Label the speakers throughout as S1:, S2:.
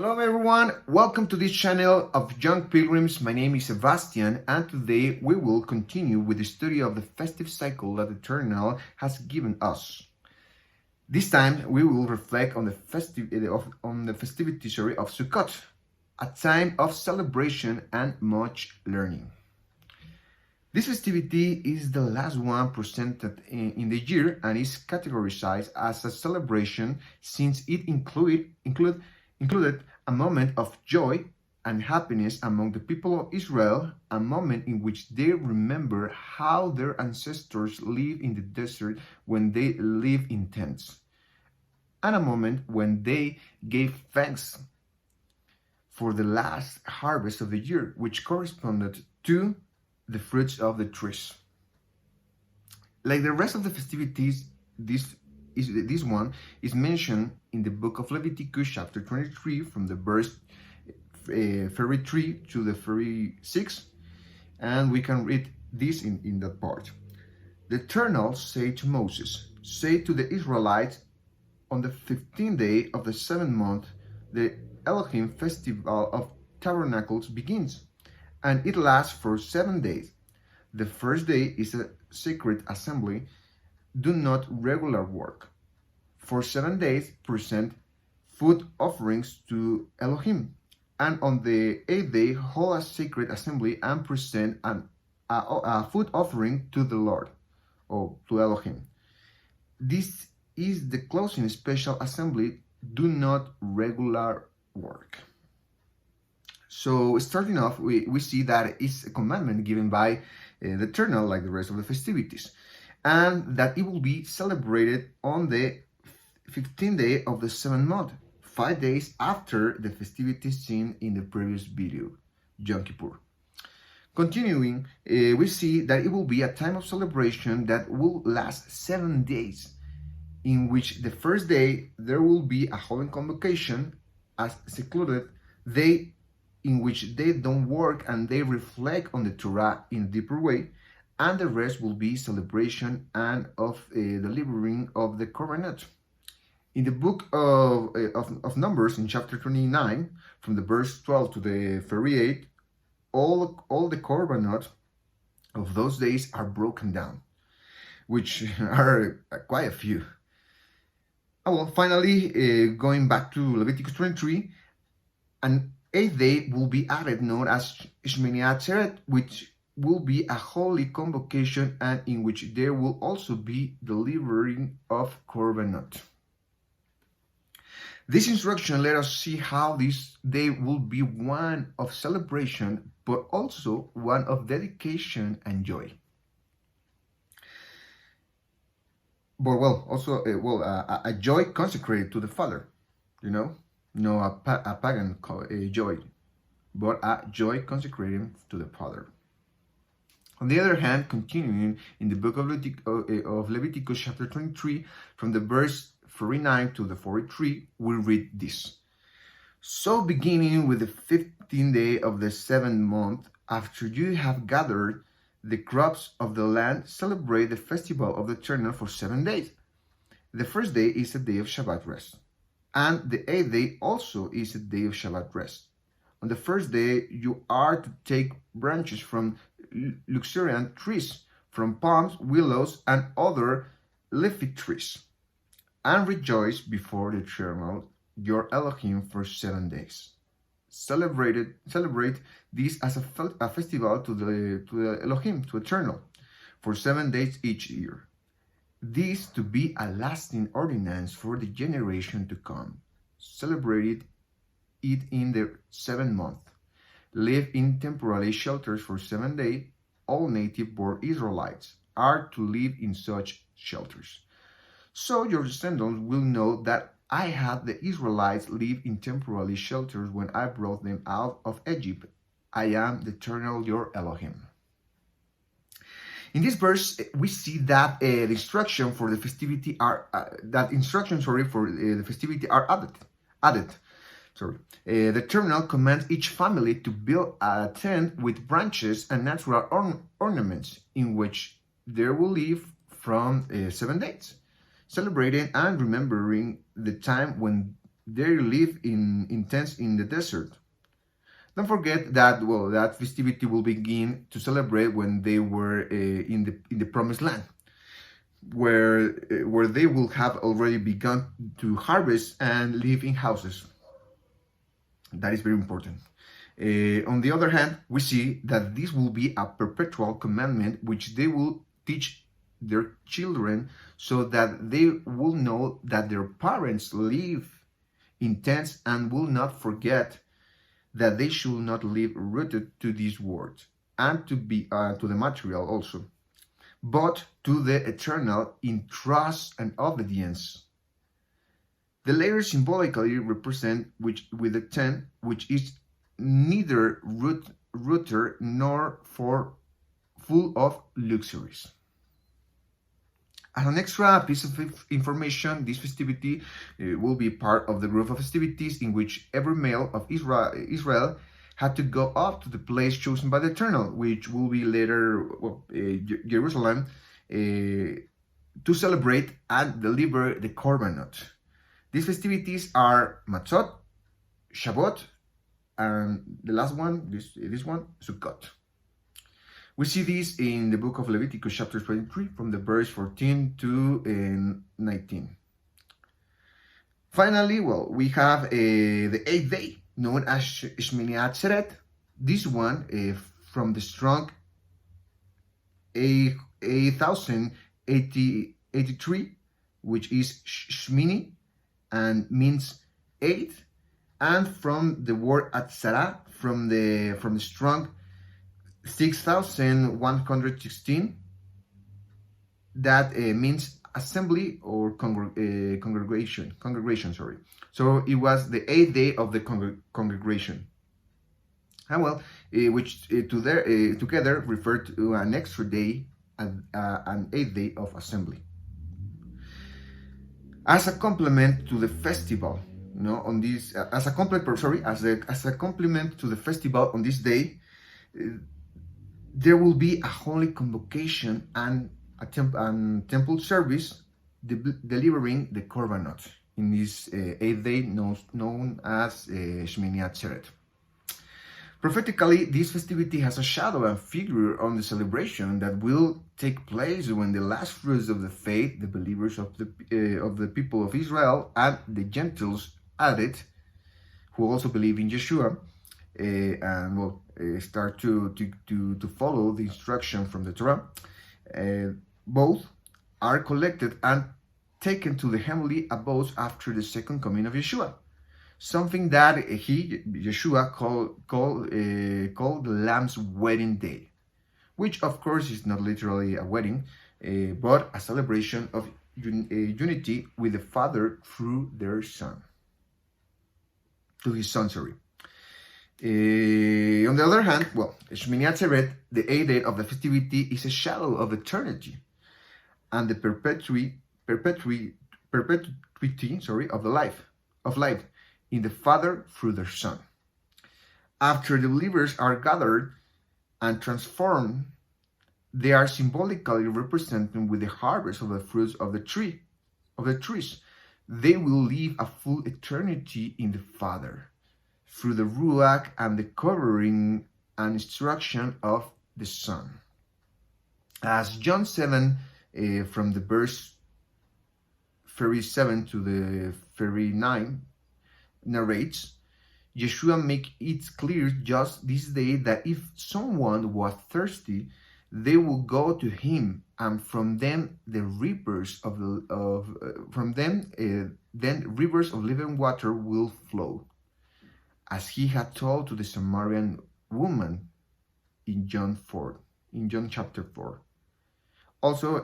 S1: Hello everyone, welcome to this channel of Young Pilgrims. My name is Sebastian and today we will continue with the study of the festive cycle that the Eternal has given us. This time we will reflect on the festivity of Sukot, a time of celebration and much learning. This festivity is the last one presented in the year and is categorized as a celebration since it included a moment of joy and happiness among the people of Israel, a moment in which they remember how their ancestors lived in the desert when they lived in tents, and a moment when they gave thanks for the last harvest of the year, which corresponded to the fruits of the trees. Like the rest of the festivities, this one is mentioned in the book of Leviticus chapter 23 from the verse 33 to the 36, and we can read this in that part. The Eternal said to Moses, "Say to the Israelites, on the 15th day of the 7th month, the Elohim festival of tabernacles begins, and it lasts for 7 days. The first day is a sacred assembly. Do not regular work. For 7 days present food offerings to Elohim, and on the 8th day hold a sacred assembly and present a food offering to the Lord, or to Elohim. This is the closing special assembly. Do not regular work." So starting off, we see that it's a commandment given by the Eternal, like the rest of the festivities, and that it will be celebrated on the 15th day of the 7th month, 5 days after the festivities seen in the previous video, Yom Kippur. Continuing, we see that it will be a time of celebration that will last 7 days, in which the first day there will be a holy convocation, as secluded day in which they don't work and they reflect on the Torah in a deeper way, and the rest will be celebration and of delivering of the Korbanot. In the book of Numbers, in chapter 29, from the verse 12 to the 38, all the Korbanot of those days are broken down, which are quite a few. Well, finally, going back to Leviticus 23, an 8th day will be added, known as Shmini Atzeret, which will be a holy convocation and in which there will also be delivering of Korbanot. This instruction let us see how this day will be one of celebration, but also one of dedication and joy. But also a joy consecrated to the Father, no a pagan joy, but a joy consecrated to the Father. On the other hand, continuing in the book of Leviticus chapter 23, from the verse 49 to the 43, we read this. "So beginning with the 15th day of the 7th month, after you have gathered the crops of the land, celebrate the festival of the Eternal for 7 days. The first day is a day of Shabbat rest, and the 8th day also is a day of Shabbat rest. On the first day, you are to take branches from luxuriant trees, from palms, willows, and other leafy trees, and rejoice before the Eternal, your Elohim, for 7 days. Celebrate this as a festival to the Elohim, to Eternal, for 7 days each year. This to be a lasting ordinance for the generation to come. Celebrate it in the 7th month. Live in temporary shelters for 7 days. All native-born Israelites are to live in such shelters. So your descendants will know that I had the Israelites live in temporary shelters when I brought them out of Egypt. I am the Eternal, your Elohim." In this verse, we see that the instructions for the festivity are added. The Eternal commands each family to build a tent with branches and natural ornaments in which they will live from 7 days, celebrating and remembering the time when they live in tents in the desert. Don't forget that that festivity will begin to celebrate when they were in the promised land, where they will have already begun to harvest and live in houses. That is very important. On the other hand, we see that this will be a perpetual commandment which they will teach their children, so that they will know that their parents live in tents and will not forget that they should not live rooted to this world and to the material also, but to the eternal in trust and obedience. The layers symbolically represent with the tent, which is neither rooted nor full of luxuries. As an extra piece of information, this festivity will be part of the group of festivities in which every male of Israel had to go up to the place chosen by the Eternal, which will be later Jerusalem, to celebrate and deliver the Korbanot. These festivities are Matzot, Shavuot, and the last one, this one, Sukot. We see this in the book of Leviticus, chapter 23, from the verse 14 to 19. Finally, we have the 8th day, known as Shmini Atzeret. This one, from the strong 8083, which is Shmini, and means 8, and from the word Atzara, from the strong 6116, that means assembly or congregation. Sorry. So it was the 8th day of the congregation. And which together refer to an extra day, an 8th day of assembly. As a complement to the festival, on this, as a complement to the festival on this day, there will be a holy convocation and a temple service delivering the Korbanot in this 8th day known as Shmini Atzeret. Prophetically, this festivity has a shadow and figure on the celebration that will take place when the last fruits of the faith, the believers of the people of Israel and the Gentiles added, who also believe in Yeshua, and will start to follow the instruction from the Torah. Both are collected and taken to the heavenly abodes after the second coming of Yeshua. Something that Yeshua called the Lamb's wedding day, which of course is not literally a wedding, but a celebration of unity with the Father through their Son. To his Son, sorry. On the other hand, Shmini Atzeret, the 8th day of the festivity, is a shadow of eternity and the perpetuity of life in the Father through their Son. After the believers are gathered and transformed, they are symbolically represented with the harvest of the fruits of the trees. They will live a full eternity in the Father through the Ruach and the covering and instruction of the Son. As John 7, from the verse 37 to the 39, narrates, Yeshua make it clear just this day that if someone was thirsty, they will go to him, and from them then rivers of living water will flow, as he had told to the Samaritan woman in John chapter 4. Also,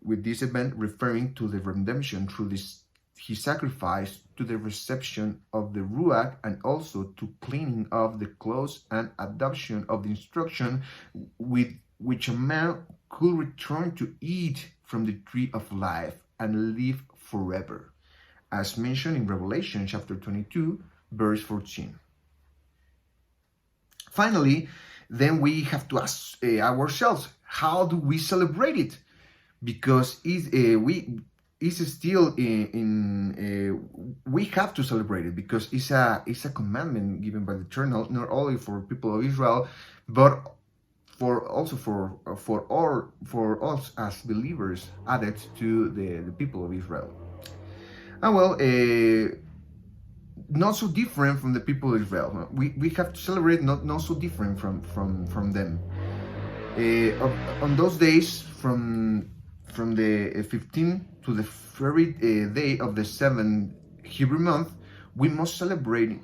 S1: with this event referring to the redemption through his sacrifice, to the reception of the Ruach, and also to cleaning of the clothes and adoption of the instruction with which a man could return to eat from the tree of life and live forever, as mentioned in Revelation chapter 22, verse 14. Finally, then we have to ask ourselves, how do we celebrate it? Because it is still we have to celebrate it because it's a commandment given by the Eternal, not only for people of Israel, but also for us as believers added to the people of Israel. And well, not so different from the people of Israel. We have to celebrate not so different from them. On those days, from the 15th to the very day of the 7th Hebrew month, we must celebrate,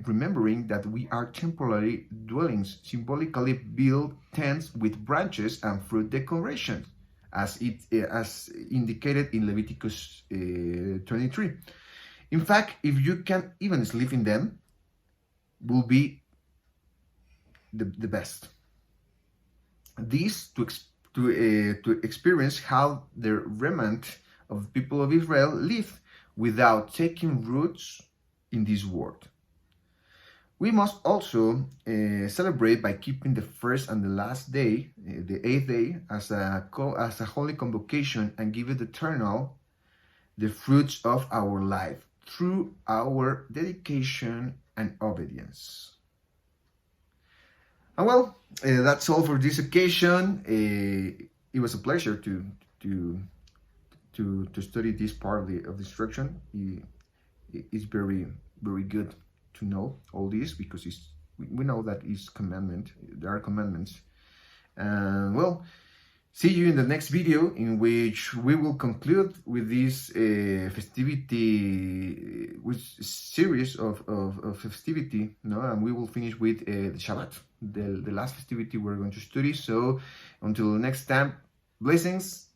S1: remembering that we are temporary dwellings, symbolically built tents with branches and fruit decorations, as indicated in Leviticus 23. In fact, if you can even sleep in them, will be the best. This to experience how the remnant of the people of Israel live without taking roots in this world. We must also celebrate by keeping the first and the last day, the 8th day, as a holy convocation, and give it eternal the fruits of our life through our dedication and obedience. And well, that's all for this occasion. It was a pleasure to study this part of the instruction. It's very good to know all this, because we know that it's commandment. There are commandments. And well, see you in the next video, in which we will conclude with this festivity, with series of festivity, and we will finish with the Shabbat, the last festivity we're going to study. So until next time, blessings.